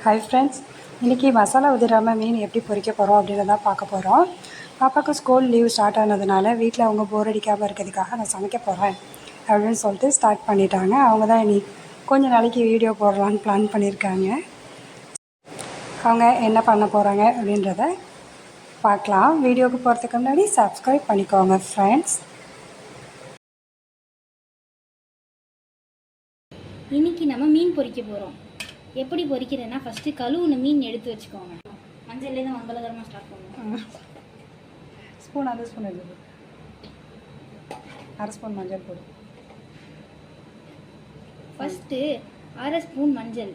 Hi friends, இன்றைக்கி மசாலா உதிராமல் மீன் எப்படி பொரிக்க போகிறோம் அப்படின்றத பார்க்க போகிறோம். பாப்பாவுக்கு ஸ்கூல் லீவ் ஸ்டார்ட் ஆனதுனால வீட்டில் அவங்க போர் அடிக்காமல் இருக்கிறதுக்காக நான் சமைக்க போகிறேன் அப்படின்னு சொல்லிட்டு ஸ்டார்ட் பண்ணிட்டாங்க. அவங்க தான் இனி கொஞ்சம் நாளைக்கு வீடியோ போடலான்னு பிளான் பண்ணியிருக்காங்க. அவங்க என்ன பண்ண போகிறாங்க அப்படின்றத பார்க்கலாம். வீடியோவுக்கு போகிறதுக்கு முன்னாடி சப்ஸ்கிரைப் பண்ணிக்கோங்க ஃப்ரெண்ட்ஸ். இன்றைக்கி நம்ம மீன் பொரிக்க போகிறோம். எப்படி பொரிக்கிறதுனா ஃபஸ்ட்டு கழுவுன மீன் எடுத்து வச்சுக்கோங்க. மஞ்சள்லேருந்து மங்களகரமாக ஸ்டார்ட் பண்ணுவோம். ஸ்பூன் அரை ஸ்பூன் எடுத்து அரை ஸ்பூன் மஞ்சள் போடு. ஃபஸ்ட்டு அரை ஸ்பூன் மஞ்சள்,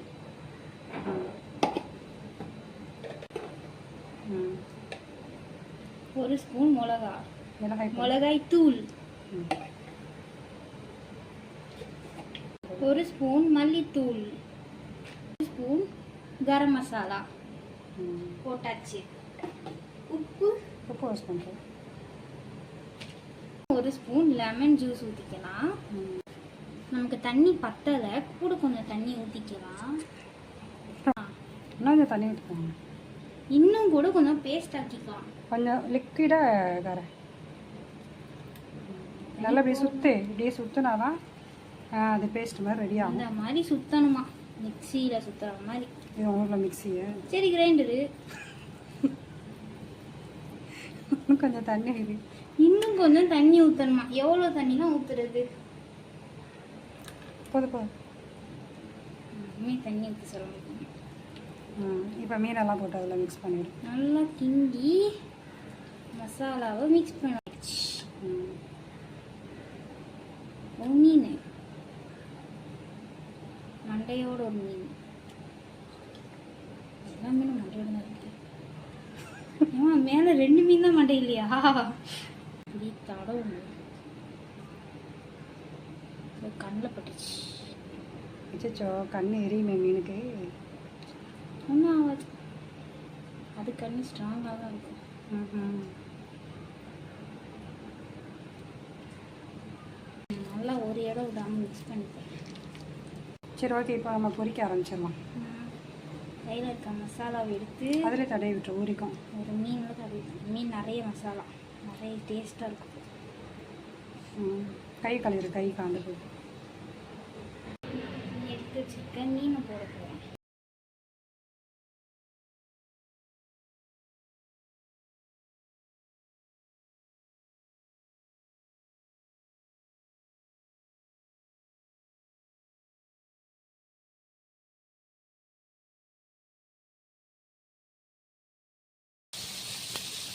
ஒரு ஸ்பூன் மிளகாய் தூள், ஒரு ஸ்பூன் மல்லித்தூள், ஸ்பூன் கரம் மசாலா போட்டாச்சு. உப்பு ஒரு ஸ்பூன் லெமன் ஜூஸ் ஊற்றிக்கலாம். நமக்கு தண்ணி பத்தலை, கூட கொஞ்சம் தண்ணி ஊற்றிக்கலாம். இன்னும் கூட கொஞ்சம் பேஸ்ட் ஆக்கிக்கலாம். கொஞ்சம் லிக்விடாக நல்லா இப்படியே சுற்றினாதான் அது பேஸ்ட் மாதிரி ரெடி ஆகும். அந்த மாதிரி சுற்றணுமா? மிக்சியில் சுற்றுற மாதிரி. இது ஊரில் மிக்சியை சரி, கிரைண்டரு. கொஞ்சம் தண்ணி இன்னும் கொஞ்சம் தண்ணி ஊற்றணுமா? எவ்வளோ தண்ணிலாம் ஊற்றுறது? போதும் தண்ணி ஊற்றி சொல்ல முடியும். இப்போ மீனெல்லாம் போட்டு அதில் மிக்ஸ் பண்ணிவிடும். நல்லா கிண்டி மசாலாவை மிக்ஸ் பண்ணிடுச்சு. ஒரு மீன், மண்டையோட ஒரு மீன். எல்லா மீனும் மண்டையோட தான் இருக்கு. ஏமா மேலே 2 மீன் தான் மண்டை இல்லையா? இப்படி தடவும் கண்ணில் பட்டுச்சு. வச்சோ கண்ணு எரியுமே மீனுக்கு. ஒன்றும் ஆகாது, அது கண்ணு ஸ்ட்ராங்காக தான் இருக்கும். நல்லா ஒரு இடம் விடாமல் மிக்ஸ் பண்ணிப்பேன். சரி, ஓகே. இப்போ நம்ம பொரிக்க ஆரம்பிச்சிடலாம். கையில் இருக்க மசாலாவை எடுத்து அதில் தடவி விட்டு ஊறிக்கும். ஒரு மீனில் தடவி. மீன் நிறைய மசாலா, நிறைய டேஸ்ட்டாக இருக்கும். கை கழுவிடு, கை காண்டு போய் எடுத்து வச்சுருக்க மீனை போட போகிறேன்.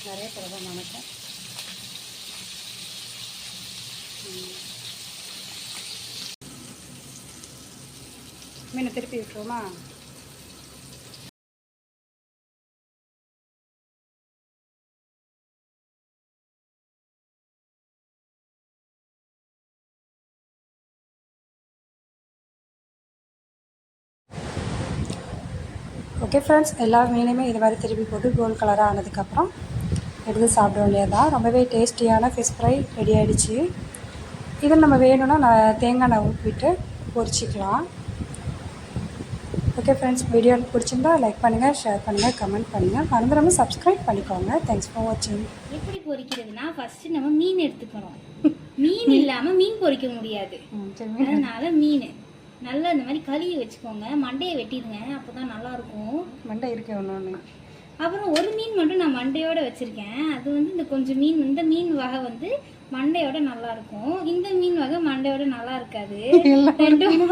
நிறைய பிரபலம் நினைப்பேன். மீனை திருப்பி விட்டுருவோமா? ஓகே ஃப்ரெண்ட்ஸ், எல்லா மீனையுமே இது மாதிரி திருப்பி போட்டு கோல்ட் கலராக ஆனதுக்கப்புறம் எடுத்து சாப்பிட வேண்டியதான். ரொம்பவே டேஸ்டியான ஃபிஷ் ஃப்ரை ரெடி ஆகிடுச்சு. இதில் நம்ம வேணும்னா நான் தேங்காய் எண்ணெய் ஊற்றிட்டு பொரிச்சிக்கலாம். ஓகே ஃப்ரெண்ட்ஸ், வீடியோ பிடிச்சிருந்தா லைக் பண்ணுங்கள், ஷேர் பண்ணுங்கள், கமெண்ட் பண்ணுங்கள். மறந்துடாமல் சப்ஸ்கிரைப் பண்ணிக்கோங்க. தேங்க்ஸ் ஃபார் வாட்சிங். எப்படி பொரிக்கிறதுனா ஃபஸ்ட்டு நம்ம மீன் எடுத்துக்கணும். மீன் இல்லாமல் மீன் பொரிக்க முடியாது. அதனால மீன் நல்லா இந்த மாதிரி கழுவி வச்சுக்கோங்க. மண்டையை வெட்டிடுங்க, அப்போ தான் நல்லாயிருக்கும். மண்டை இருக்கே ஒன்று. அப்புறம் ஒரு மீன் மட்டும் நான் மண்டையோட வச்சுருக்கேன். அது வந்து இந்த கொஞ்சம் மீன், இந்த மீன் வகை வந்து மண்டையோட நல்லா இருக்கும். இந்த மீன் வகை மண்டையோட நல்லா இருக்காது. ரெண்டும்